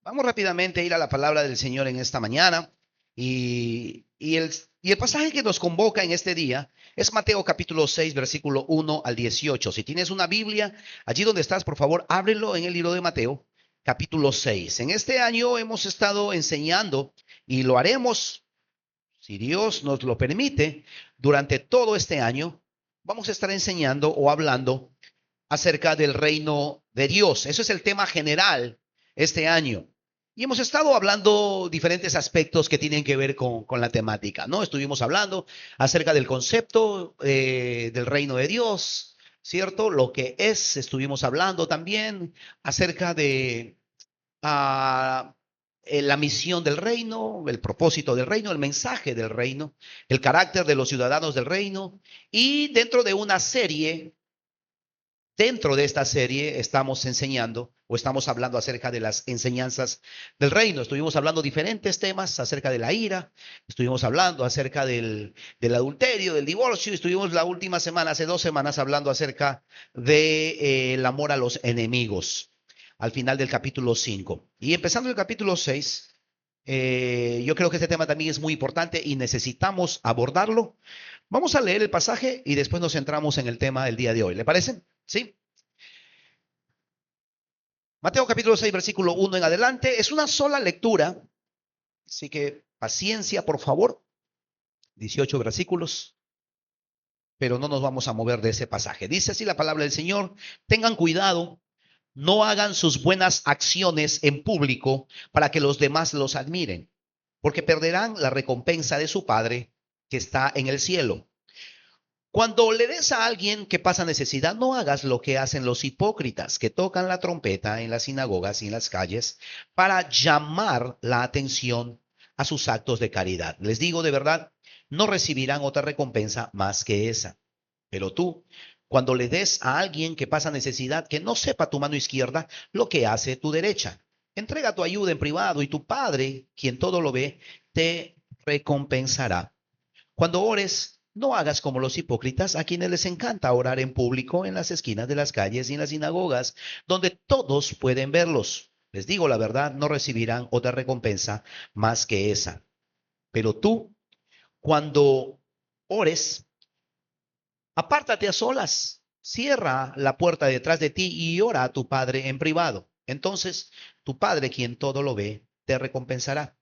Vamos rápidamente a ir a la palabra del Señor en esta mañana y el pasaje que nos convoca en este día es Mateo capítulo 6, versículo 1 al 18. Si tienes una Biblia, allí donde estás, por favor, ábrelo en el libro de Mateo capítulo 6. En este año hemos estado enseñando y lo haremos, si Dios nos lo permite, durante todo este año. Vamos a estar enseñando o hablando acerca del reino de Dios. Eso es el tema general este año. Y hemos estado hablando diferentes aspectos que tienen que ver con la temática, ¿no? Estuvimos hablando acerca del concepto del reino de Dios, ¿cierto? Lo que es, estuvimos hablando también acerca de la misión del reino, el propósito del reino, el mensaje del reino, el carácter de los ciudadanos del reino. Y dentro de esta serie estamos enseñando o estamos hablando acerca de las enseñanzas del reino. Estuvimos hablando diferentes temas acerca de la ira, estuvimos hablando acerca del adulterio, del divorcio, estuvimos la última semana, hace 2 semanas, hablando acerca del amor a los enemigos, al final del capítulo 5. Y empezando el capítulo 6, yo creo que este tema también es muy importante y necesitamos abordarlo. Vamos a leer el pasaje y después nos centramos en el tema del día de hoy. ¿Le parece? Sí. Mateo capítulo 6, versículo 1 en adelante. Es una sola lectura, así que paciencia, por favor. 18 versículos, pero no nos vamos a mover de ese pasaje. Dice así la palabra del Señor: tengan cuidado, no hagan sus buenas acciones en público para que los demás los admiren, porque perderán la recompensa de su Padre que está en el cielo. Cuando le des a alguien que pasa necesidad, no hagas lo que hacen los hipócritas, que tocan la trompeta en las sinagogas y en las calles para llamar la atención a sus actos de caridad. Les digo de verdad, no recibirán otra recompensa más que esa. Pero tú, cuando le des a alguien que pasa necesidad, que no sepa tu mano izquierda lo que hace tu derecha. Entrega tu ayuda en privado y tu Padre, quien todo lo ve, te recompensará. Cuando ores, no hagas como los hipócritas, a quienes les encanta orar en público en las esquinas de las calles y en las sinagogas, donde todos pueden verlos. Les digo la verdad, no recibirán otra recompensa más que esa. Pero tú, cuando ores, apártate a solas, cierra la puerta detrás de ti y ora a tu Padre en privado. Entonces, tu Padre, quien todo lo ve, te recompensará.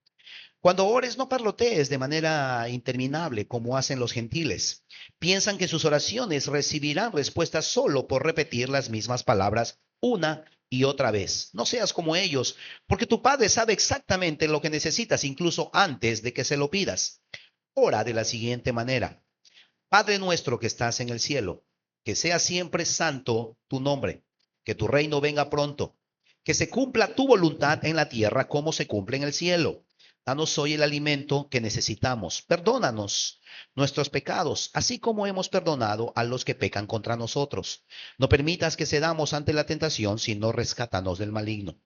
Cuando ores, no parlotees de manera interminable como hacen los gentiles. Piensan que sus oraciones recibirán respuesta solo por repetir las mismas palabras una y otra vez. No seas como ellos, porque tu Padre sabe exactamente lo que necesitas incluso antes de que se lo pidas. Ora de la siguiente manera: Padre nuestro que estás en el cielo, que sea siempre santo tu nombre, que tu reino venga pronto, que se cumpla tu voluntad en la tierra como se cumple en el cielo. Danos hoy el alimento que necesitamos. Perdónanos nuestros pecados, así como hemos perdonado a los que pecan contra nosotros. No permitas que cedamos ante la tentación, sino rescátanos del maligno.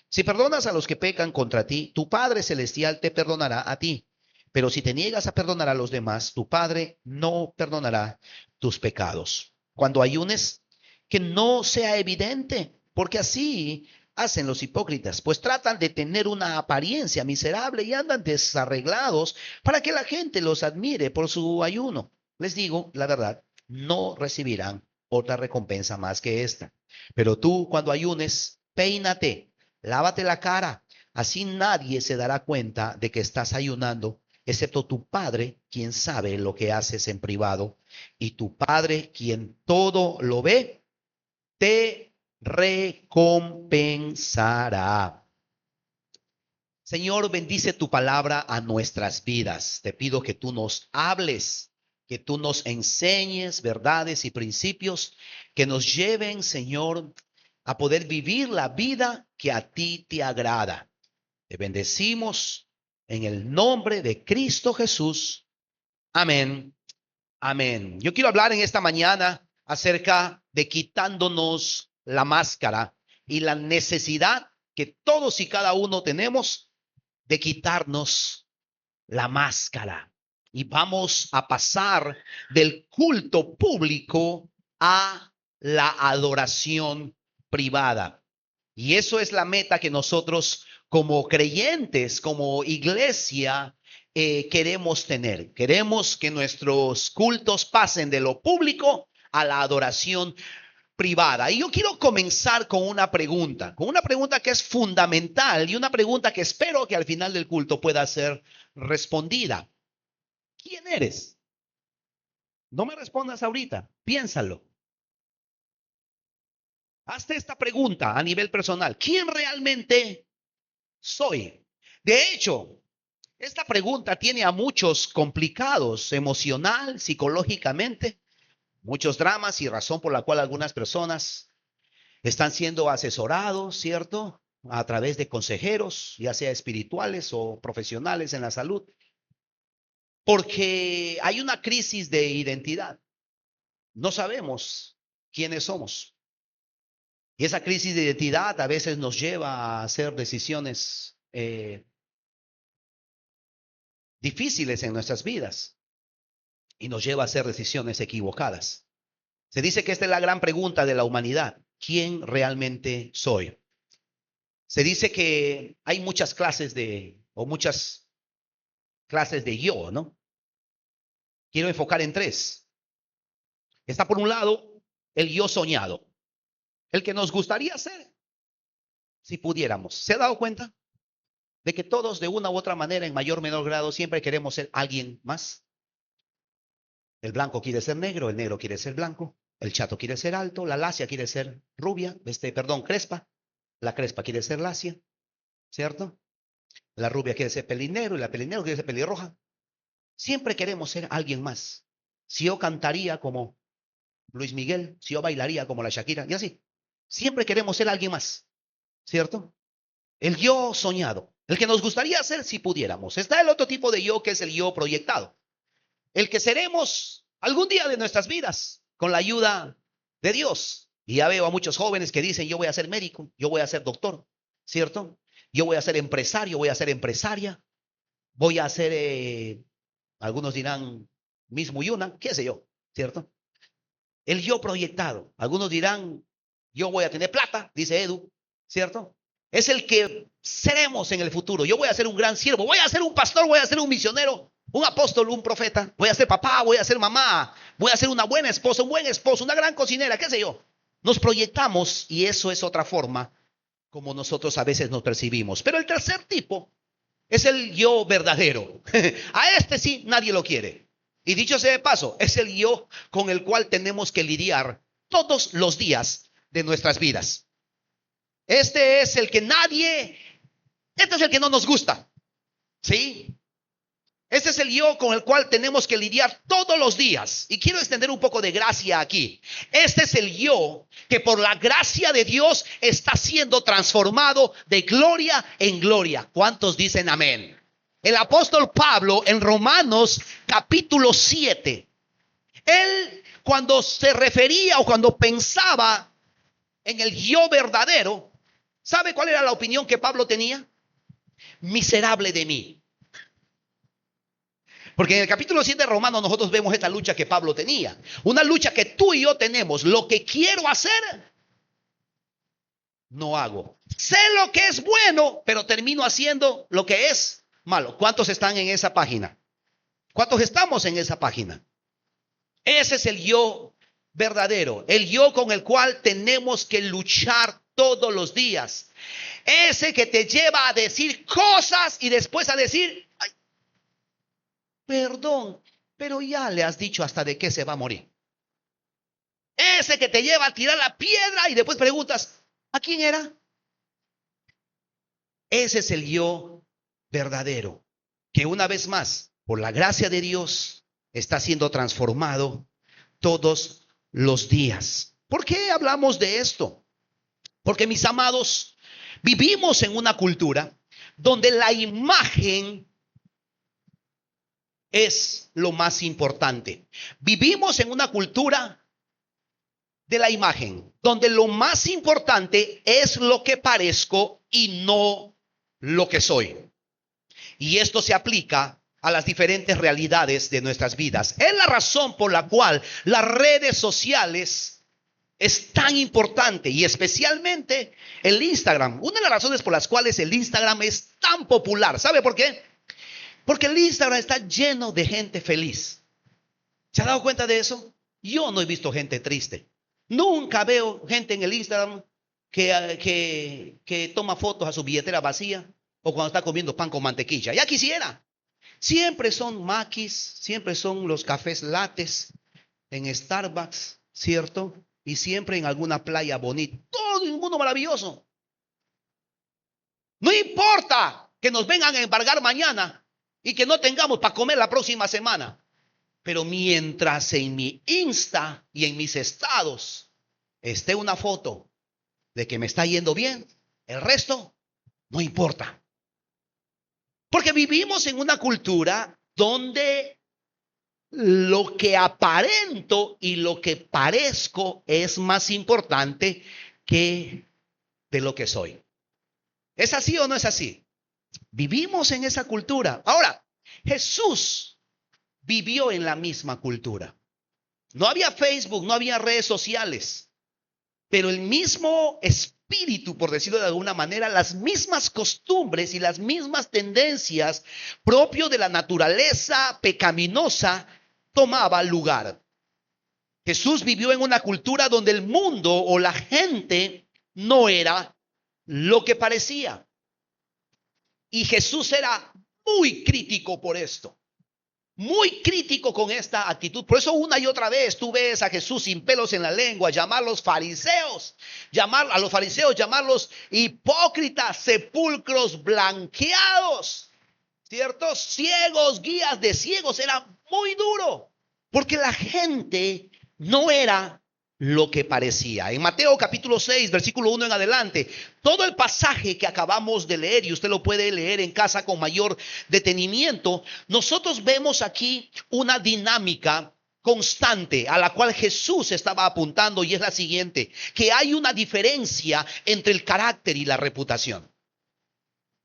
Si perdonas a los que pecan contra ti, tu Padre Celestial te perdonará a ti. Pero si te niegas a perdonar a los demás, tu Padre no perdonará tus pecados. Cuando ayunes, que no sea evidente, porque así hacen los hipócritas, pues tratan de tener una apariencia miserable y andan desarreglados para que la gente los admire por su ayuno. Les digo la verdad, no recibirán otra recompensa más que esta. Pero tú, cuando ayunes, peínate, lávate la cara, así nadie se dará cuenta de que estás ayunando, excepto tu Padre, quien sabe lo que haces en privado, y tu Padre, quien todo lo ve, te recompensará. Señor, bendice tu palabra a nuestras vidas. Te pido que tú nos hables, que tú nos enseñes verdades y principios que nos lleven, Señor, a poder vivir la vida que a ti te agrada. Te bendecimos en el nombre de Cristo Jesús. Amén. Amén. Yo quiero hablar en esta mañana acerca de quitándonos la máscara y la necesidad que todos y cada uno tenemos de quitarnos la máscara. Y vamos a pasar del culto público a la adoración privada. Y eso es la meta que nosotros como creyentes, como iglesia, queremos tener. Queremos que nuestros cultos pasen de lo público a la adoración privada. Y yo quiero comenzar con una pregunta que es fundamental y una pregunta que espero que al final del culto pueda ser respondida. ¿Quién eres? No me respondas ahorita, piénsalo. Hazte esta pregunta a nivel personal. ¿Quién realmente soy? De hecho, esta pregunta tiene a muchos complicados emocional, psicológicamente, muchos dramas y razón por la cual algunas personas están siendo asesorados, ¿cierto? A través de consejeros, ya sea espirituales o profesionales en la salud, porque hay una crisis de identidad. No sabemos quiénes somos. Y esa crisis de identidad a veces nos lleva a hacer decisiones difíciles en nuestras vidas y nos lleva a hacer decisiones equivocadas. Se dice que esta es la gran pregunta de la humanidad. ¿Quién realmente soy? Se dice que hay muchas clases de yo, ¿no? Quiero enfocar en tres. Está por un lado el yo soñado, el que nos gustaría ser si pudiéramos. ¿Se ha dado cuenta de que todos de una u otra manera, en mayor o menor grado, siempre queremos ser alguien más? El blanco quiere ser negro, el negro quiere ser blanco, el chato quiere ser alto, la lacia quiere ser rubia, crespa, la crespa quiere ser lacia, ¿cierto? La rubia quiere ser pelinegro y la pelinegro quiere ser pelirroja. Siempre queremos ser alguien más. Si yo cantaría como Luis Miguel, si yo bailaría como la Shakira, y así. Siempre queremos ser alguien más, ¿cierto? El yo soñado, el que nos gustaría ser si pudiéramos. Está el otro tipo de yo que es el yo proyectado. El que seremos algún día de nuestras vidas con la ayuda de Dios. Y ya veo a muchos jóvenes que dicen, yo voy a ser médico, yo voy a ser doctor, ¿cierto? Yo voy a ser empresario, voy a ser empresaria, voy a ser, algunos dirán, Miss Muyuna, qué sé yo, ¿cierto? El yo proyectado. Algunos dirán, yo voy a tener plata, dice Edu, ¿cierto? Es el que seremos en el futuro. Yo voy a ser un gran siervo, voy a ser un pastor, voy a ser un misionero, un apóstol, un profeta. Voy a ser papá, voy a ser mamá, voy a ser una buena esposa, un buen esposo, una gran cocinera, qué sé yo. Nos proyectamos y eso es otra forma como nosotros a veces nos percibimos. Pero el tercer tipo es el yo verdadero. A este sí nadie lo quiere. Y dicho sea de paso, es el yo con el cual tenemos que lidiar todos los días de nuestras vidas. Este es el que no nos gusta, ¿sí? Este es el yo con el cual tenemos que lidiar todos los días. Y quiero extender un poco de gracia aquí. Este es el yo que por la gracia de Dios está siendo transformado de gloria en gloria. ¿Cuántos dicen amén? El apóstol Pablo en Romanos capítulo 7, él cuando se refería o cuando pensaba en el yo verdadero, ¿sabe cuál era la opinión que Pablo tenía? Miserable de mí. Porque en el capítulo 7 de Romanos nosotros vemos esta lucha que Pablo tenía. Una lucha que tú y yo tenemos. Lo que quiero hacer, no hago. Sé lo que es bueno, pero termino haciendo lo que es malo. ¿Cuántos están en esa página? ¿Cuántos estamos en esa página? Ese es el yo verdadero. El yo con el cual tenemos que luchar todos los días. Ese que te lleva a decir cosas y después a decir, ay, perdón, pero ya le has dicho hasta de qué se va a morir. Ese que te lleva a tirar la piedra y después preguntas, ¿a quién era? Ese es el yo verdadero, que una vez más, por la gracia de Dios, está siendo transformado todos los días. ¿Por qué hablamos de esto? Porque, mis amados, vivimos en una cultura donde la imagen es lo más importante. Vivimos en una cultura de la imagen, donde lo más importante es lo que parezco y no lo que soy. Y esto se aplica a las diferentes realidades de nuestras vidas. Es la razón por la cual las redes sociales es tan importante, y especialmente el Instagram. Una de las razones por las cuales el Instagram es tan popular, ¿sabe por qué? Porque el Instagram está lleno de gente feliz. ¿Se ha dado cuenta de eso? Yo no he visto gente triste. Nunca veo gente en el Instagram que toma fotos a su billetera vacía o cuando está comiendo pan con mantequilla. Ya quisiera. Siempre son maquis, siempre son los cafés lates en Starbucks, ¿cierto? Y siempre en alguna playa bonita. Todo el mundo maravilloso. No importa que nos vengan a embargar mañana y que no tengamos para comer la próxima semana. Pero mientras en mi Insta y en mis estados esté una foto de que me está yendo bien, el resto no importa. Porque vivimos en una cultura donde lo que aparento y lo que parezco es más importante que de lo que soy. ¿Es así o no es así? Vivimos en esa cultura. Ahora, Jesús vivió en la misma cultura. No había Facebook, no había redes sociales, pero el mismo espíritu, por decirlo de alguna manera, las mismas costumbres y las mismas tendencias propias de la naturaleza pecaminosa tomaba lugar. Jesús vivió en una cultura donde el mundo o la gente no era lo que parecía. Y Jesús era muy crítico por esto. Muy crítico con esta actitud. Por eso una y otra vez tú ves a Jesús sin pelos en la lengua, llamarlos fariseos, llamarlos hipócritas, sepulcros blanqueados, ¿cierto? Ciegos, guías de ciegos. Era muy duro, porque la gente no era lo que parecía. En Mateo capítulo 6, versículo 1 en adelante, todo el pasaje que acabamos de leer, y usted lo puede leer en casa con mayor detenimiento, nosotros vemos aquí una dinámica constante a la cual Jesús estaba apuntando, y es la siguiente: que hay una diferencia entre el carácter y la reputación.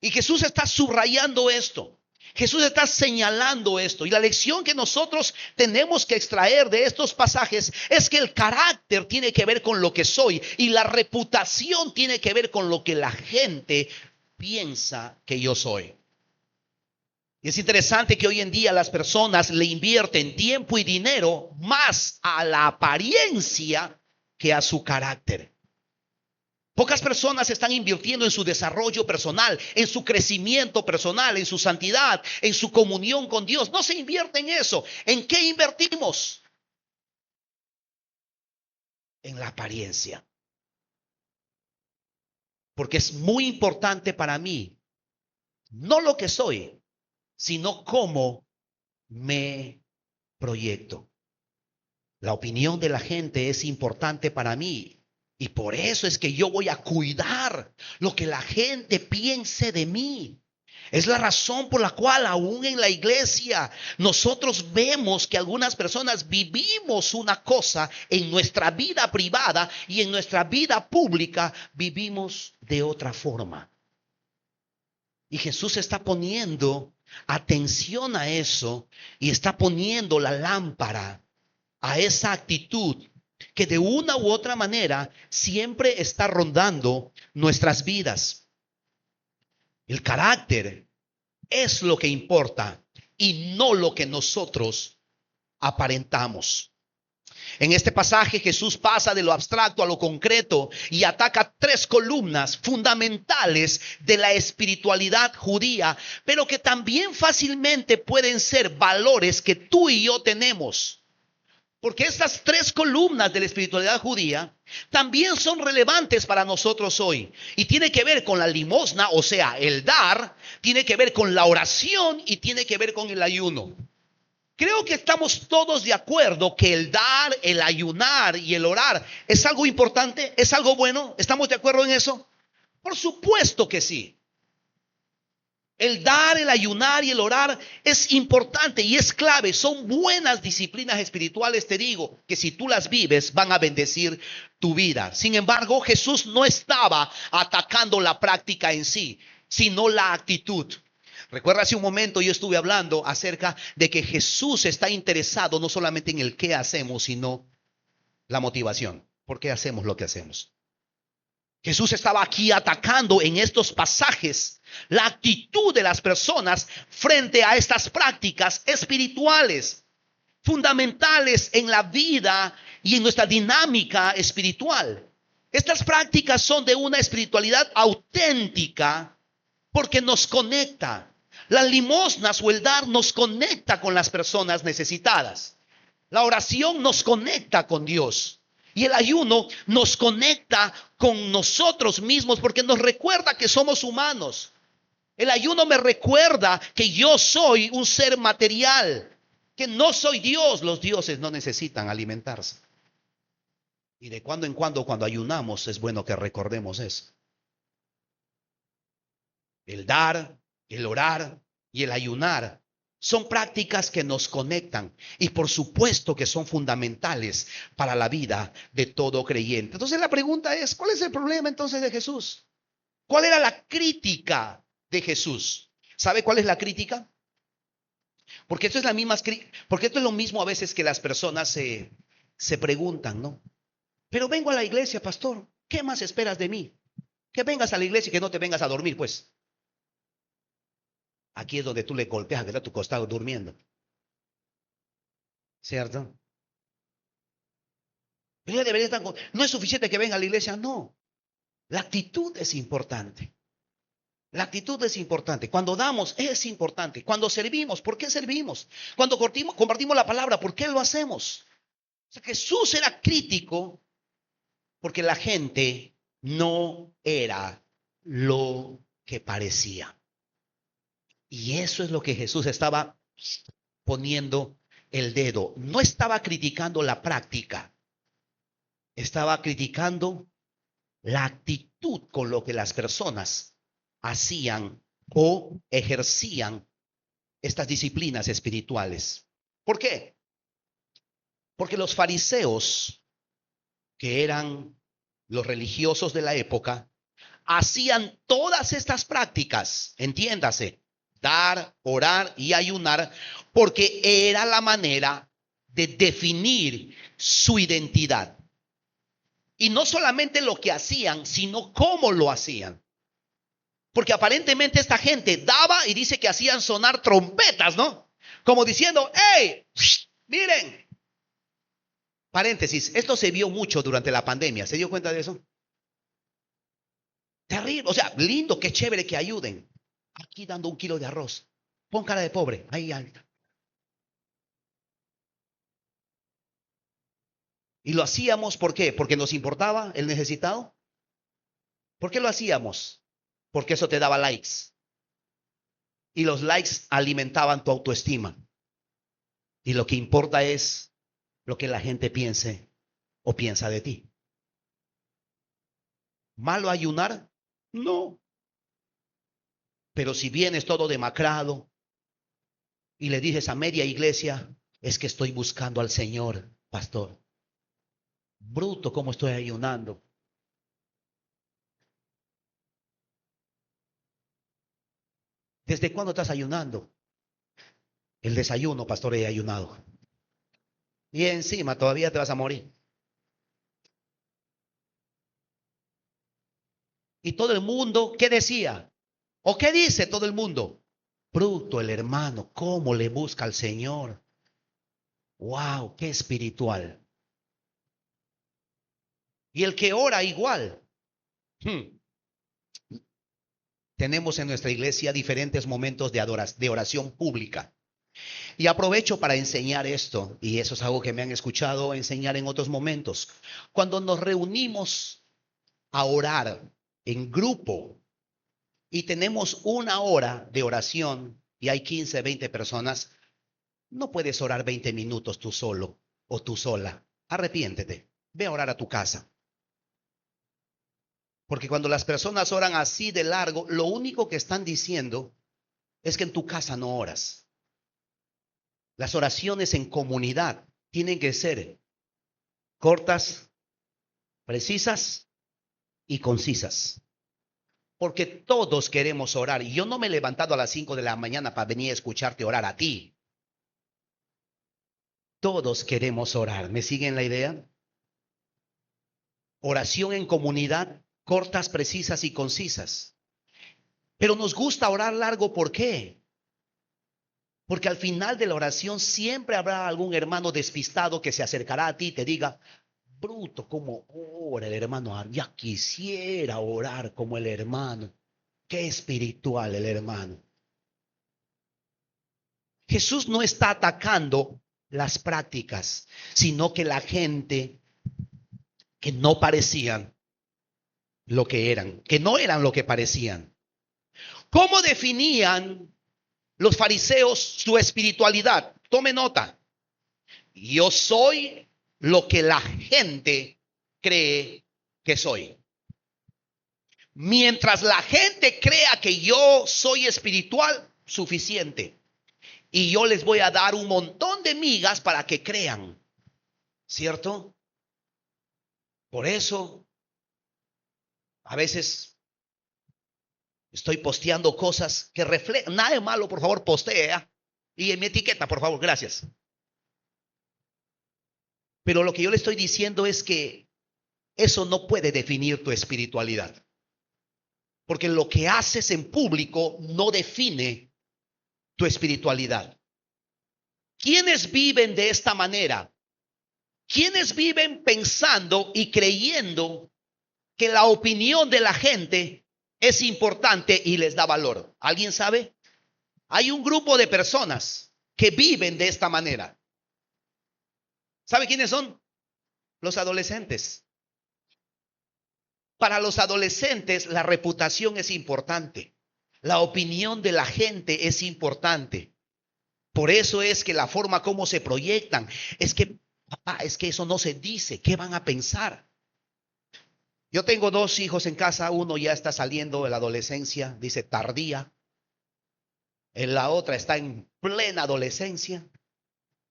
Y Jesús está subrayando esto. Jesús está señalando esto, y la lección que nosotros tenemos que extraer de estos pasajes es que el carácter tiene que ver con lo que soy y la reputación tiene que ver con lo que la gente piensa que yo soy. Y es interesante que hoy en día las personas le invierten tiempo y dinero más a la apariencia que a su carácter. Pocas personas están invirtiendo en su desarrollo personal, en su crecimiento personal, en su santidad, en su comunión con Dios. No se invierte en eso. ¿En qué invertimos? En la apariencia. Porque es muy importante para mí, no lo que soy, sino cómo me proyecto. La opinión de la gente es importante para mí. Y por eso es que yo voy a cuidar lo que la gente piense de mí. Es la razón por la cual aún en la iglesia nosotros vemos que algunas personas vivimos una cosa en nuestra vida privada y en nuestra vida pública vivimos de otra forma. Y Jesús está poniendo atención a eso y está poniendo la lámpara a esa actitud que de una u otra manera siempre está rondando nuestras vidas. El carácter es lo que importa y no lo que nosotros aparentamos. En este pasaje Jesús pasa de lo abstracto a lo concreto y ataca tres columnas fundamentales de la espiritualidad judía, pero que también fácilmente pueden ser valores que tú y yo tenemos. Porque estas tres columnas de la espiritualidad judía también son relevantes para nosotros hoy. Y tiene que ver con la limosna, o sea, el dar, tiene que ver con la oración y tiene que ver con el ayuno. Creo que estamos todos de acuerdo que el dar, el ayunar y el orar es algo importante, es algo bueno. ¿Estamos de acuerdo en eso? Por supuesto que sí. El dar, el ayunar y el orar es importante y es clave. Son buenas disciplinas espirituales, te digo, que si tú las vives van a bendecir tu vida. Sin embargo, Jesús no estaba atacando la práctica en sí, sino la actitud. Recuerda, hace un momento yo estuve hablando acerca de que Jesús está interesado no solamente en el qué hacemos, sino la motivación. ¿Por qué hacemos lo que hacemos? Jesús estaba aquí atacando en estos pasajes la actitud de las personas frente a estas prácticas espirituales, fundamentales en la vida y en nuestra dinámica espiritual. Estas prácticas son de una espiritualidad auténtica porque nos conecta. Las limosnas o el dar nos conecta con las personas necesitadas. La oración nos conecta con Dios. Y el ayuno nos conecta con nosotros mismos porque nos recuerda que somos humanos. El ayuno me recuerda que yo soy un ser material, que no soy Dios. Los dioses no necesitan alimentarse. Y de cuando en cuando ayunamos es bueno que recordemos eso. El dar, el orar y el ayunar son prácticas que nos conectan y por supuesto que son fundamentales para la vida de todo creyente. Entonces la pregunta es, ¿cuál es el problema entonces de Jesús? ¿Cuál era la crítica de Jesús? ¿Sabe cuál es la crítica? Porque esto es lo mismo a veces que las personas se preguntan, ¿no? Pero vengo a la iglesia, pastor, ¿qué más esperas de mí? Que vengas a la iglesia y que no te vengas a dormir, pues. Aquí es donde tú le golpeas a que está a tu costado durmiendo. ¿Cierto? Pero ya debería estar no es suficiente que venga a la iglesia, no. La actitud es importante. La actitud es importante. Cuando damos es importante. Cuando servimos, ¿por qué servimos? Cuando compartimos la palabra, ¿por qué lo hacemos? O sea, Jesús era crítico porque la gente no era lo que parecía. Y eso es lo que Jesús estaba poniendo el dedo. No estaba criticando la práctica, estaba criticando la actitud con lo que las personas hacían o ejercían estas disciplinas espirituales. ¿Por qué? Porque los fariseos, que eran los religiosos de la época, hacían todas estas prácticas, entiéndase, dar, orar y ayunar, porque era la manera de definir su identidad. Y no solamente lo que hacían, sino cómo lo hacían. Porque aparentemente esta gente daba y dice que hacían sonar trompetas, ¿no? Como diciendo, ¡hey! Miren. Paréntesis, esto se vio mucho durante la pandemia. ¿Se dio cuenta de eso? Terrible, o sea, lindo, qué chévere que ayuden. Aquí dando 1 kilo de arroz. Pon cara de pobre, ahí alta. Y lo hacíamos, ¿por qué? Porque nos importaba el necesitado. ¿Por qué lo hacíamos? Porque eso te daba likes. Y los likes alimentaban tu autoestima. Y lo que importa es lo que la gente piense o piensa de ti. ¿Malo ayunar? No. Pero si vienes todo demacrado y le dices a media iglesia, es que estoy buscando al Señor, pastor. Bruto, ¿cómo estoy ayunando? ¿Desde cuándo estás ayunando? El desayuno, pastor, he ayunado. Y encima todavía te vas a morir. Y todo el mundo, ¿qué decía? ¿O qué dice todo el mundo? Bruto el hermano, ¿cómo le busca al Señor? ¡Wow! ¡Qué espiritual! Y el que ora igual. Tenemos en nuestra iglesia diferentes momentos de oración pública. Y aprovecho para enseñar esto, y eso es algo que me han escuchado enseñar en otros momentos. Cuando nos reunimos a orar en grupo y tenemos 1 hora de oración y hay 15, 20 personas, no puedes orar 20 minutos tú solo o tú sola. Arrepiéntete, ve a orar a tu casa. Porque cuando las personas oran así de largo, lo único que están diciendo es que en tu casa no oras. Las oraciones en comunidad tienen que ser cortas, precisas y concisas. Porque todos queremos orar. Y yo no me he levantado a las 5 de la mañana para venir a escucharte orar a ti. Todos queremos orar. ¿Me siguen la idea? oración en comunidad, cortas, precisas y concisas. Pero nos gusta orar largo, ¿por qué? Porque al final de la oración siempre habrá algún hermano despistado que se acercará a ti y te diga: bruto, ¿cómo ora el hermano? Ya quisiera orar como el hermano. Qué espiritual el hermano. Jesús no está atacando las prácticas, sino que la gente que no parecían lo que eran, que no eran lo que parecían. ¿Cómo definían los fariseos su espiritualidad? Tome nota. Yo soy lo que la gente cree que soy. Mientras la gente crea que yo soy espiritual, suficiente. Y yo les voy a dar un montón de migas para que crean. ¿Cierto? Por eso, a veces estoy posteando cosas que reflejan. Nada de malo, por favor, postea. Y en mi etiqueta, por favor, gracias. Pero lo que yo le estoy diciendo es que eso no puede definir tu espiritualidad. Porque lo que haces en público no define tu espiritualidad. ¿Quiénes viven de esta manera? ¿Quiénes viven pensando y creyendo que la opinión de la gente es importante y les da valor? ¿Alguien sabe? Hay un grupo de personas que viven de esta manera. ¿Sabe quiénes son? Los adolescentes. Para los adolescentes la reputación es importante. La opinión de la gente es importante. Por eso es que la forma como se proyectan, es que, papá, es que eso no se dice. ¿Qué van a pensar? Yo tengo 2 hijos en casa. Uno ya está saliendo de la adolescencia, dice tardía. En la otra está en plena adolescencia.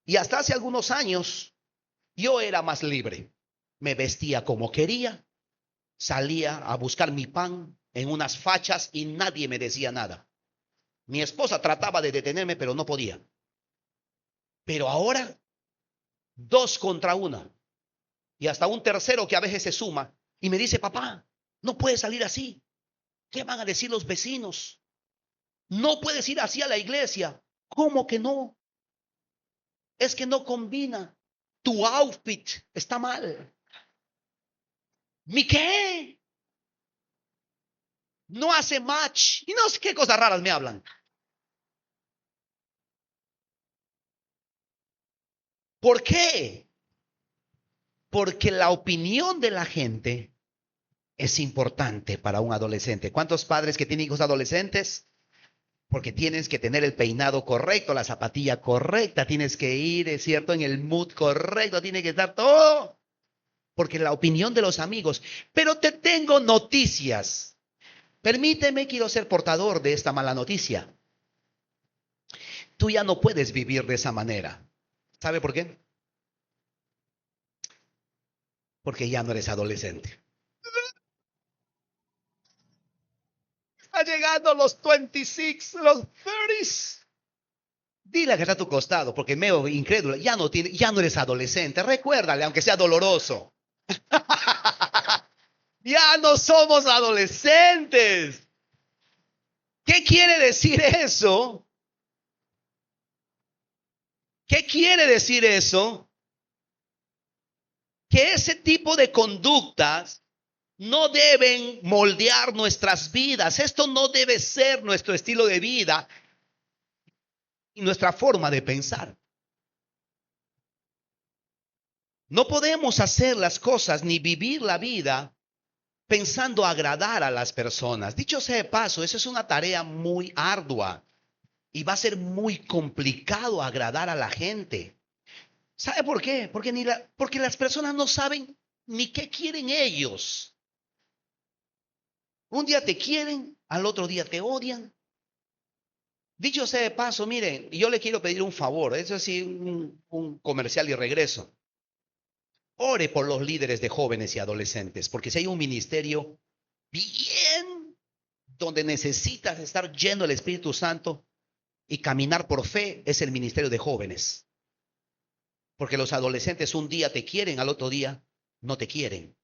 Y hasta hace algunos años yo era más libre. Me vestía como quería. Salía a buscar mi pan en unas fachas y nadie me decía nada. Mi esposa trataba de detenerme, pero no podía. Pero ahora, 2 contra 1. Y hasta un tercero que a veces se suma y me dice: papá, no puedes salir así. ¿Qué van a decir los vecinos? No puedes ir así a la iglesia. ¿Cómo que no? Es que no combina. Tu outfit está mal. ¿Mi qué? No hace match. Y no sé qué cosas raras me hablan. ¿Por qué? Porque la opinión de la gente es importante para un adolescente. ¿Cuántos padres que tienen hijos adolescentes? Porque tienes que tener el peinado correcto, la zapatilla correcta, tienes que ir, es cierto, en el mood correcto, tiene que estar todo. Porque la opinión de los amigos. Pero te tengo noticias. Permíteme, quiero ser portador de esta mala noticia. Tú ya no puedes vivir de esa manera. ¿Sabe por qué? Porque ya no eres adolescente. Está llegando los 26, los 30s. Dile que está a tu costado, porque medio incrédulo, ya no eres adolescente. Recuérdale, aunque sea doloroso. Ya no somos adolescentes. ¿Qué quiere decir eso? ¿Qué quiere decir eso? Que ese tipo de conductas no deben moldear nuestras vidas. Esto no debe ser nuestro estilo de vida y nuestra forma de pensar. No podemos hacer las cosas ni vivir la vida pensando agradar a las personas. Dicho sea de paso, esa es una tarea muy ardua y va a ser muy complicado agradar a la gente. ¿Sabe por qué? Porque las personas no saben ni qué quieren ellos. Un día te quieren, al otro día te odian. Dicho sea de paso, miren, yo le quiero pedir un favor, eso sí, un comercial y regreso. Ore por los líderes de jóvenes y adolescentes, porque si hay un ministerio bien donde necesitas estar lleno del Espíritu Santo y caminar por fe, es el ministerio de jóvenes. Porque los adolescentes un día te quieren, al otro día no te quieren.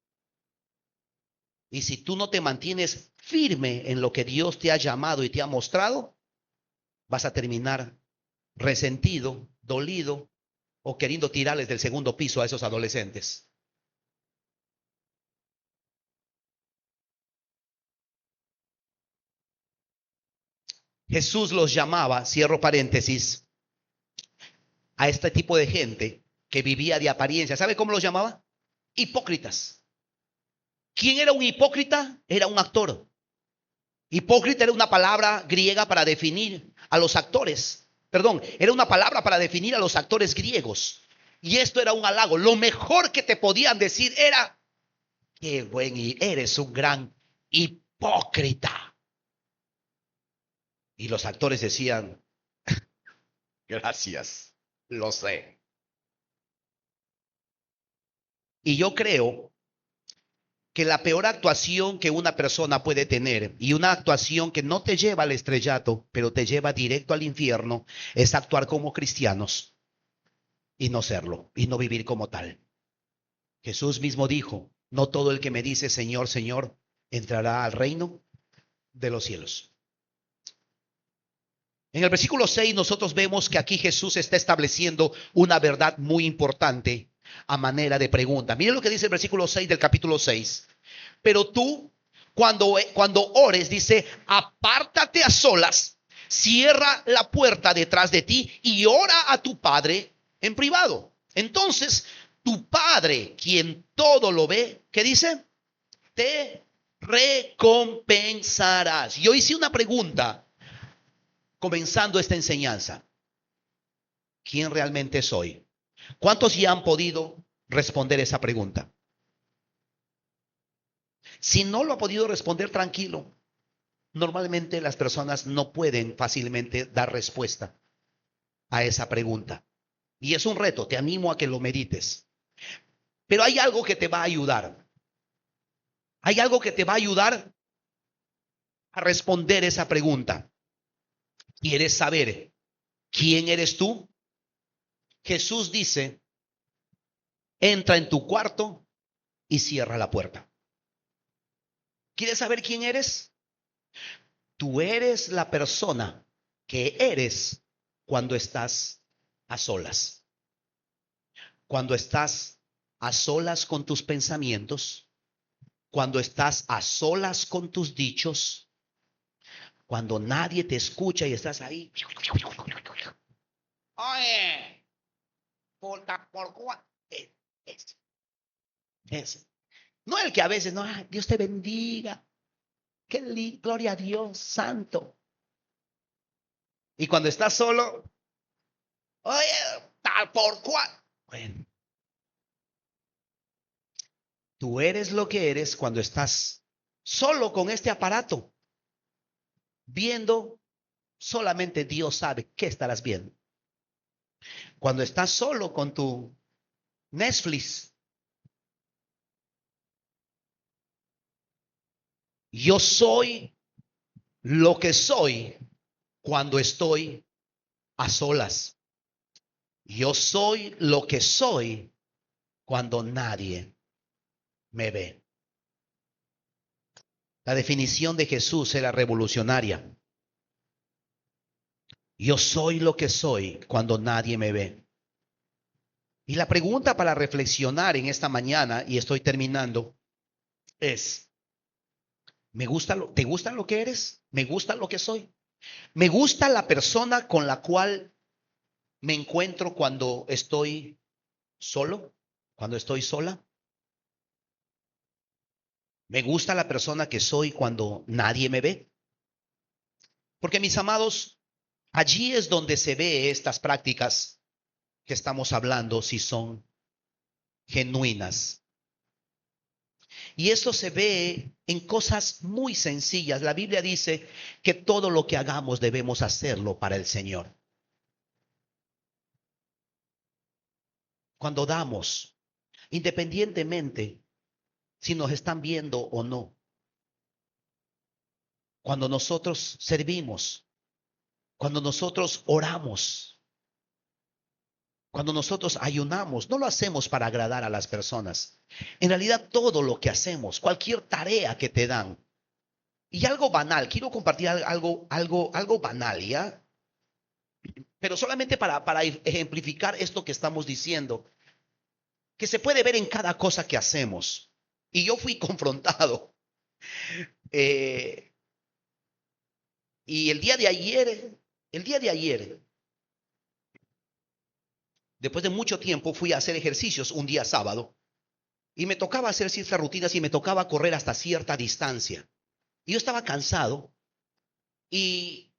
Y si tú no te mantienes firme en lo que Dios te ha llamado y te ha mostrado, vas a terminar resentido, dolido o queriendo tirarles del segundo piso a esos adolescentes. Jesús los llamaba, cierro paréntesis, a este tipo de gente que vivía de apariencia. ¿Sabe cómo los llamaba? Hipócritas. ¿Quién era un hipócrita? Era un actor. Hipócrita era una palabra griega para definir a los actores. Perdón, era una palabra para definir a los actores griegos. Y esto era un halago. Lo mejor que te podían decir era, qué buen y eres un gran hipócrita. Y los actores decían, gracias, lo sé. Y yo creo que la peor actuación que una persona puede tener, y una actuación que no te lleva al estrellato, pero te lleva directo al infierno, es actuar como cristianos y no serlo, y no vivir como tal. Jesús mismo dijo, no todo el que me dice Señor, Señor, entrará al reino de los cielos. En el versículo 6 nosotros vemos que aquí Jesús está estableciendo una verdad muy importante a manera de pregunta. Miren lo que dice el versículo 6 del capítulo 6. Pero tú, cuando ores, dice, apártate a solas, cierra la puerta detrás de ti y ora a tu Padre en privado. Entonces, tu Padre, quien todo lo ve, ¿qué dice? Te recompensarás. Yo hice una pregunta comenzando esta enseñanza. ¿Quién realmente soy? ¿Cuántos ya han podido responder esa pregunta? Si no lo ha podido responder, tranquilo. Normalmente las personas no pueden fácilmente dar respuesta a esa pregunta. Y es un reto, te animo a que lo medites. Pero hay algo que te va a ayudar. Hay algo que te va a ayudar a responder esa pregunta. ¿Quieres saber quién eres tú? Jesús dice, entra en tu cuarto y cierra la puerta. ¿Quieres saber quién eres? Tú eres la persona que eres cuando estás a solas. Cuando estás a solas con tus pensamientos, cuando estás a solas con tus dichos, cuando nadie te escucha y estás ahí. Oye, por cuál es. No el que a veces, no, Dios te bendiga. Gloria a Dios, santo. Y cuando estás solo, oye, tal por cual. Bueno, tú eres lo que eres cuando estás solo con este aparato, viendo, solamente Dios sabe qué estarás viendo. Cuando estás solo con tu Netflix, yo soy lo que soy cuando estoy a solas. Yo soy lo que soy cuando nadie me ve. La definición de Jesús era revolucionaria. Yo soy lo que soy cuando nadie me ve. Y la pregunta para reflexionar en esta mañana, y estoy terminando, es, ¿te gusta lo que eres? ¿Me gusta lo que soy? ¿Me gusta la persona con la cual me encuentro cuando estoy solo? ¿Cuando estoy sola? ¿Me gusta la persona que soy cuando nadie me ve? Porque mis amados, allí es donde se ve estas prácticas que estamos hablando si son genuinas. Y esto se ve en cosas muy sencillas. La Biblia dice que todo lo que hagamos debemos hacerlo para el Señor. Cuando damos, independientemente si nos están viendo o no. Cuando nosotros servimos, cuando nosotros oramos, Cuando nosotros ayunamos, no lo hacemos para agradar a las personas. En realidad, todo lo que hacemos, cualquier tarea que te dan, y algo banal, quiero compartir algo banal, ¿ya? Pero solamente para ejemplificar esto que estamos diciendo, que se puede ver en cada cosa que hacemos. Y yo fui confrontado. eh, y el día de ayer, después de mucho tiempo, fui a hacer ejercicios un día sábado. Y me tocaba hacer ciertas rutinas y me tocaba correr hasta cierta distancia. Y yo estaba cansado y,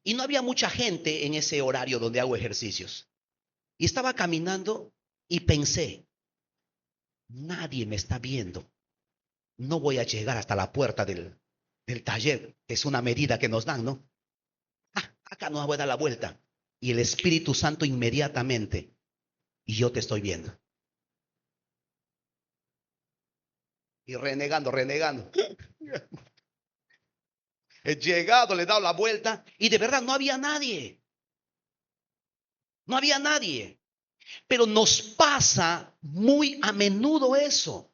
y no había mucha gente en ese horario donde hago ejercicios. Y estaba caminando y pensé, nadie me está viendo. No voy a llegar hasta la puerta del taller. Es una medida que nos dan, ¿no? Acá no voy a dar la vuelta. Y el Espíritu Santo inmediatamente, y yo te estoy viendo. Y renegando. He llegado, le he dado la vuelta y de verdad no había nadie. No había nadie. Pero nos pasa muy a menudo eso,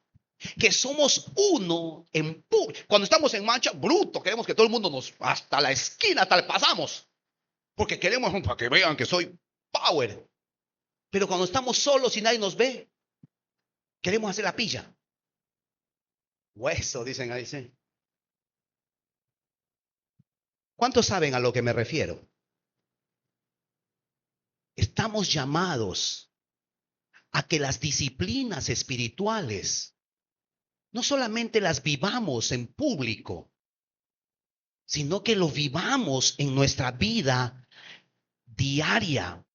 que somos uno en cuando estamos en marcha, bruto, queremos que todo el mundo nos, hasta la esquina, hasta le pasamos, porque queremos para que vean que soy power. Pero cuando estamos solos y nadie nos ve, queremos hacer la pilla. Hueso, dicen ahí, sí. ¿Cuántos saben a lo que me refiero? Estamos llamados a que las disciplinas espirituales no solamente las vivamos en público, sino que lo vivamos en nuestra vida diaria.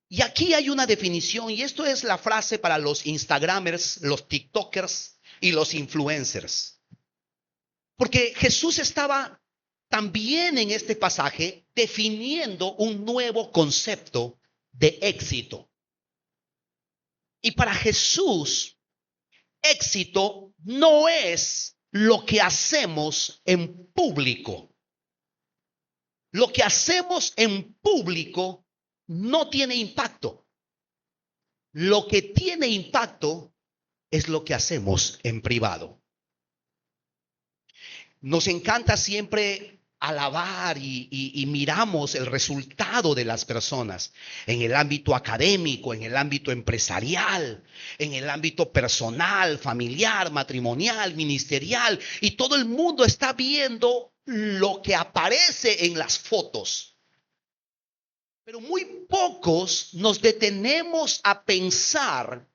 Y aquí hay una definición, y esto es la frase para los Instagramers, los TikTokers y los influencers. Porque Jesús estaba también en este pasaje definiendo un nuevo concepto de éxito. Y para Jesús, éxito no es lo que hacemos en público. Lo que hacemos en público no tiene impacto. Lo que tiene impacto es lo que hacemos en privado. Nos encanta siempre alabar y miramos el resultado de las personas en el ámbito académico, en el ámbito empresarial, en el ámbito personal, familiar, matrimonial, ministerial, y todo el mundo está viendo lo que aparece en las fotos. Pero muy pocos nos detenemos a pensar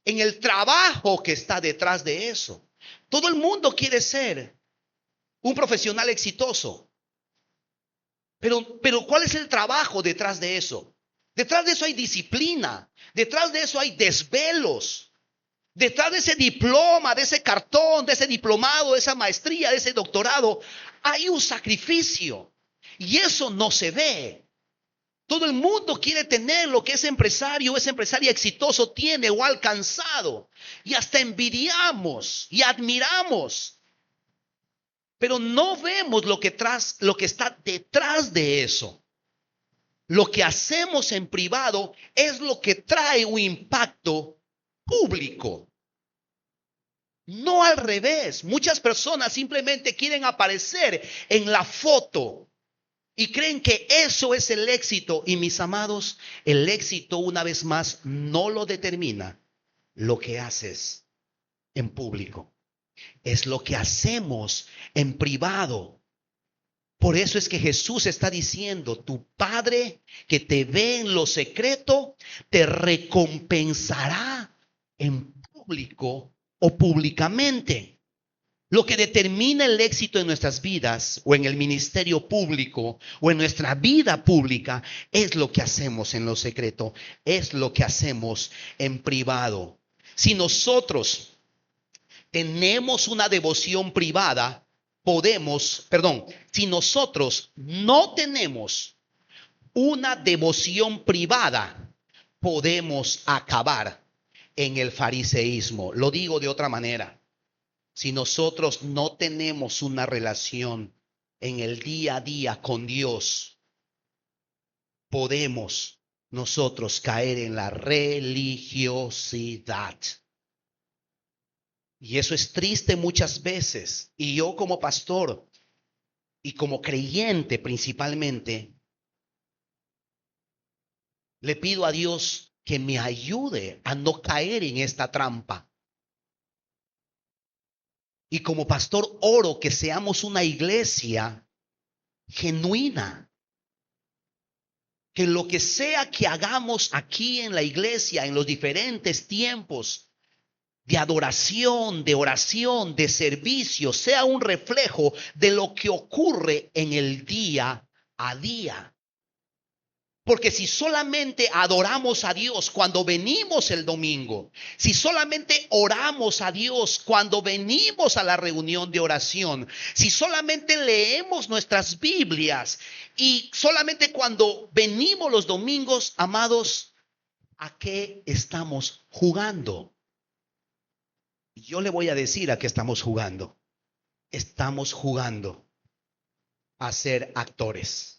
en el trabajo que está detrás de eso. Todo el mundo quiere ser un profesional exitoso. Pero ¿cuál es el trabajo detrás de eso? Detrás de eso hay disciplina. Detrás de eso hay desvelos. Detrás de ese diploma, de ese cartón, de ese diplomado, de esa maestría, de ese doctorado, hay un sacrificio. Y eso no se ve. Todo el mundo quiere tener lo que ese empresario o esa empresaria exitoso tiene o ha alcanzado. Y hasta envidiamos y admiramos. Pero no vemos lo que está detrás de eso. Lo que hacemos en privado es lo que trae un impacto público. No al revés. Muchas personas simplemente quieren aparecer en la foto y creen que eso es el éxito. Y mis amados, el éxito una vez más no lo determina lo que haces en público. Es lo que hacemos en privado. Por eso es que Jesús está diciendo, tu Padre que te ve en lo secreto, te recompensará en público o públicamente. Lo que determina el éxito en nuestras vidas o en el ministerio público o en nuestra vida pública es lo que hacemos en lo secreto, es lo que hacemos en privado. Si nosotros tenemos una devoción privada, si nosotros no tenemos una devoción privada, podemos acabar en el fariseísmo. Lo digo de otra manera. Si nosotros no tenemos una relación en el día a día con Dios, podemos nosotros caer en la religiosidad. Y eso es triste muchas veces. Y yo como pastor y como creyente principalmente, le pido a Dios que me ayude a no caer en esta trampa. Y como pastor oro que seamos una iglesia genuina. Que lo que sea que hagamos aquí en la iglesia, en los diferentes tiempos de adoración, de oración, de servicio, sea un reflejo de lo que ocurre en el día a día. Porque si solamente adoramos a Dios cuando venimos el domingo, si solamente oramos a Dios cuando venimos a la reunión de oración, si solamente leemos nuestras Biblias y solamente cuando venimos los domingos, amados, ¿a qué estamos jugando? Yo le voy a decir a qué estamos jugando. Estamos jugando a ser actores.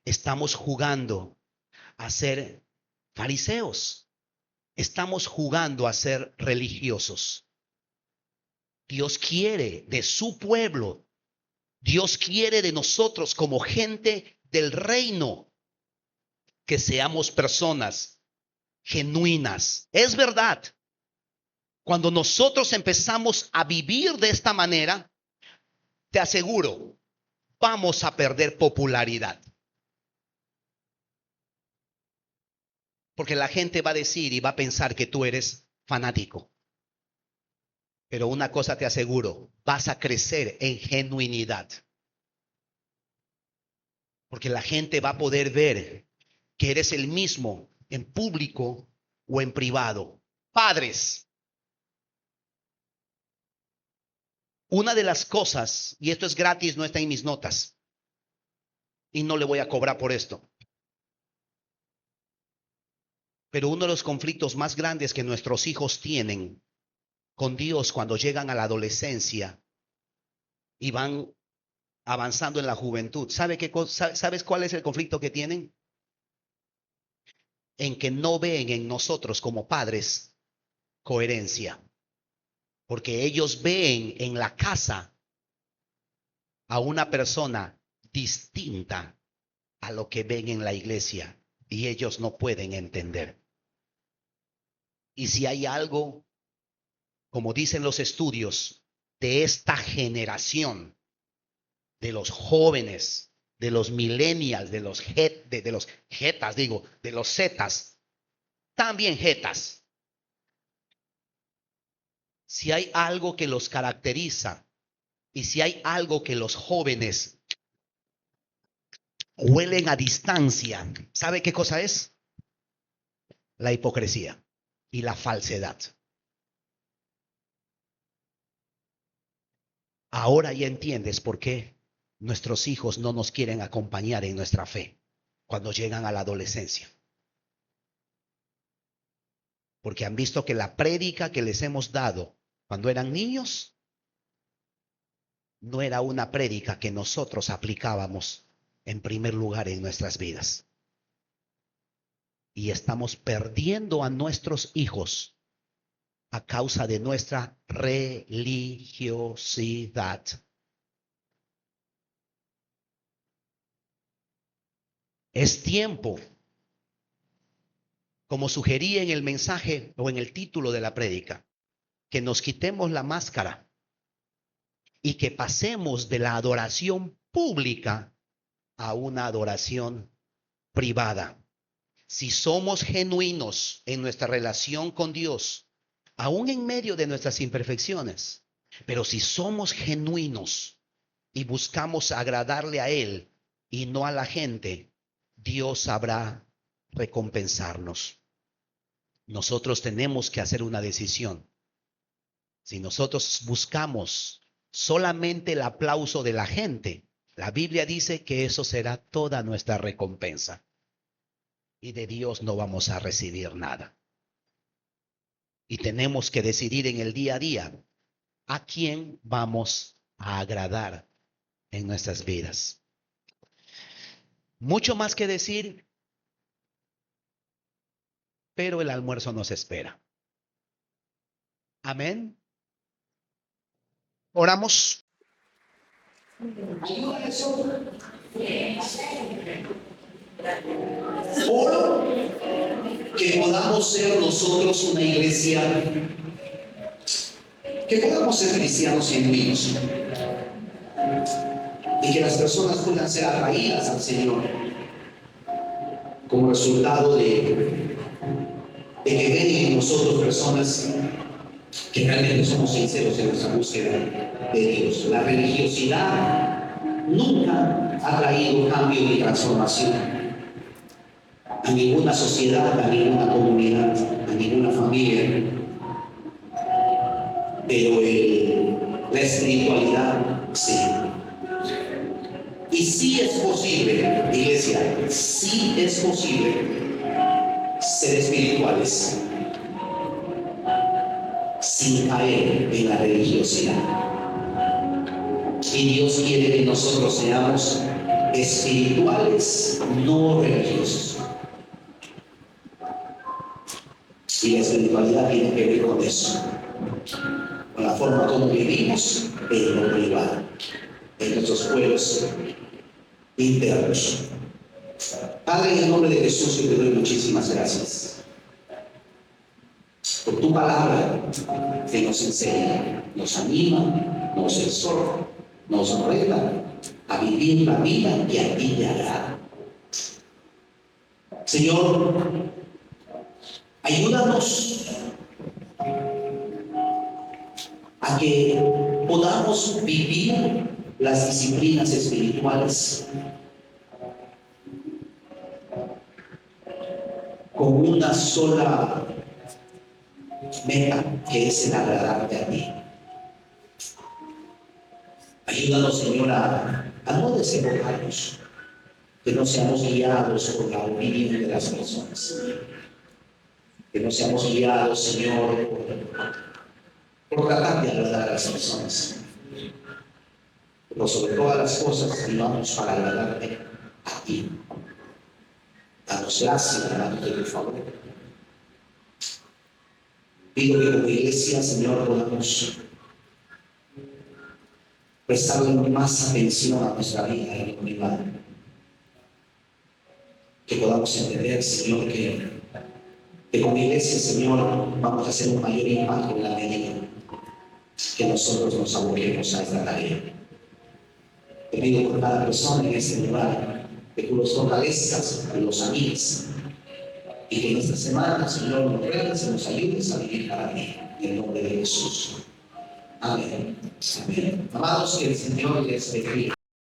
Estamos jugando a ser fariseos. Estamos jugando a ser religiosos. Dios quiere de su pueblo, Dios quiere de nosotros como gente del reino, que seamos personas genuinas. Es verdad, cuando nosotros empezamos a vivir de esta manera, te aseguro, vamos a perder popularidad. Porque la gente va a decir y va a pensar que tú eres fanático. Pero una cosa te aseguro, vas a crecer en genuinidad. Porque la gente va a poder ver que eres el mismo en público o en privado. Padres, una de las cosas, y esto es gratis, no está en mis notas, y no le voy a cobrar por esto. Pero uno de los conflictos más grandes que nuestros hijos tienen con Dios cuando llegan a la adolescencia y van avanzando en la juventud, ¿sabes cuál es el conflicto que tienen? En que no ven en nosotros como padres coherencia. Porque ellos ven en la casa a una persona distinta a lo que ven en la iglesia y ellos no pueden entender. Y si hay algo, como dicen los estudios, de esta generación, de los jóvenes, de los millennials, de los jetas, de los zetas, también jetas. Si hay algo que los caracteriza y si hay algo que los jóvenes huelen a distancia, ¿sabe qué cosa es? La hipocresía y la falsedad. Ahora ya entiendes por qué nuestros hijos no nos quieren acompañar en nuestra fe cuando llegan a la adolescencia. Porque han visto que la prédica que les hemos dado cuando eran niños no era una prédica que nosotros aplicábamos en primer lugar en nuestras vidas. Y estamos perdiendo a nuestros hijos a causa de nuestra religiosidad. Es tiempo, como sugerí en el mensaje o en el título de la prédica, que nos quitemos la máscara y que pasemos de la adoración pública a una adoración privada. Si somos genuinos en nuestra relación con Dios, aún en medio de nuestras imperfecciones, pero si somos genuinos y buscamos agradarle a Él y no a la gente, Dios sabrá recompensarnos. Nosotros tenemos que hacer una decisión. Si nosotros buscamos solamente el aplauso de la gente, la Biblia dice que eso será toda nuestra recompensa. Y de Dios no vamos a recibir nada. Y tenemos que decidir en el día a día a quién vamos a agradar en nuestras vidas. Mucho más que decir, pero el almuerzo nos espera. Amén. Oramos. Oro que podamos ser nosotros una iglesia, que podamos ser cristianos genuinos y que las personas puedan ser atraídas al Señor como resultado de que ven en nosotros personas que realmente somos sinceros en nuestra búsqueda de Dios. La religiosidad nunca ha traído cambio ni transformación a ninguna sociedad, a ninguna comunidad, a ninguna familia. Pero la espiritualidad sí. Y sí es posible, iglesia, sí es posible ser espirituales sin caer en la religiosidad. Y Dios quiere que nosotros seamos espirituales, no religiosos. Y la espiritualidad tiene que ver con eso, con la forma como vivimos en lo privado, en nuestros pueblos internos. Padre, en el nombre de Jesús, yo te doy muchísimas gracias por tu palabra que nos enseña, nos anima, nos exhorta, nos reta a vivir la vida que a ti te agrada. Señor, ayúdanos a que podamos vivir las disciplinas espirituales con una sola meta, que es el agradarte a ti. Ayúdanos, Señor, a no desenfocarnos, que no seamos guiados por la opinión de las personas, que no seamos guiados, Señor, por tratar de agradar a las personas, pero sobre todas las cosas vivamos para agradarte a ti. Danos gracia, danos de tu favor. Pido que como iglesia, Señor, podamos prestarle más atención a nuestra vida en la comunidad. Que podamos entender, Señor, que como iglesia, Señor, vamos a hacer un mayor impacto en la medida que nosotros nos aboquemos a esta tarea. Te pido por cada persona en este lugar que tú los fortalezcas y los amigues, y que en esta semana, Señor, nos retes y nos ayudes a vivir cada día, en el nombre de Jesús. Amén. Amén. Amados, que el Señor les bendiga.